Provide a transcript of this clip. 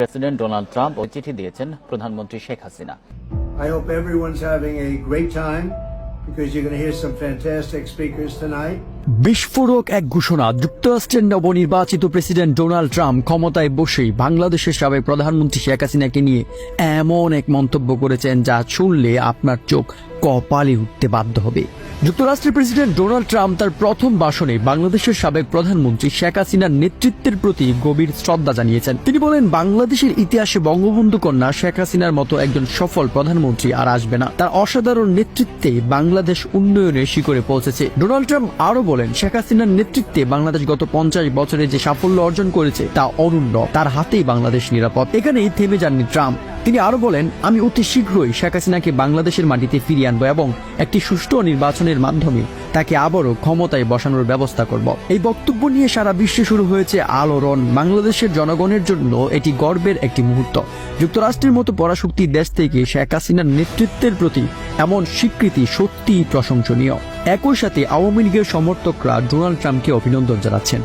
President Donald Trump চিঠি দিয়েছেন প্রধানমন্ত্রী Sheikh Hasina. I hope everyone's having a great time because you're going to hear some fantastic speakers tonight. বিস্ফোরক এক ঘোষণা। যুক্তরাষ্ট্রের নবনির্বাচিত প্রেসিডেন্ট ডোনাল্ড ট্রাম্প ক্ষমতায় বসেই বাংলাদেশের সাবেক প্রধানমন্ত্রী শেখ হাসিনাকে নিয়ে এমন এক মন্তব্য করেছেন যা শুনলে আপনার চোখ কপালে উঠতে বাধ্য হবে। যুক্তরাষ্ট্রের প্রেসিডেন্ট ডোনাল্ড ট্রাম্প তার প্রথম ভাষণে বাংলাদেশের সাবেক প্রধানমন্ত্রী শেখ হাসিনার নেতৃত্বের প্রতি গভীর শ্রদ্ধা জানিয়েছেন। তিনি বলেন, বাংলাদেশের ইতিহাসে বঙ্গবন্ধু কন্যা শেখ হাসিনার মতো একজন সফল প্রধানমন্ত্রী আর আসবে না। তার অসাধারণ নেতৃত্বে বাংলাদেশ উন্নয়নের শিখরে পৌঁছেছে। ডোনাল্ড ট্রাম্প আরো বলেন, শেখ হাসিনার নেতৃত্বে বাংলাদেশ গত 50 বছরে যে সাফল্য অর্জন করেছে তা অনন্য। তার হাতেই বাংলাদেশ নিরাপদ। এখানেই থেমে যাননি ট্রাম্প। তিনি আরো বলেন, আমি অতি শীঘ্রই শেখ হাসিনাকে বাংলাদেশের মাটিতে ফিরিয়ে আনবো এবং একটি সুষ্ঠু নির্বাচনের মাধ্যমে তাকে আবারও ক্ষমতায় বসানোর ব্যবস্থা করব। এই বক্তব্য নিয়ে সারা বিশ্বে শুরু হয়েছে আলোড়ন। বাংলাদেশের জনগণের জন্য এটি গর্বের একটি মুহূর্ত। যুক্তরাষ্ট্রের মতো পরাশক্তি দেশ থেকে শেখ হাসিনার নেতৃত্বের প্রতি এমন স্বীকৃতি সত্যিই প্রশংসনীয়। একই সাথে আওয়ামী লীগের সমর্থকরা ডোনাল্ড ট্রাম্পকে অভিনন্দন জানাচ্ছেন।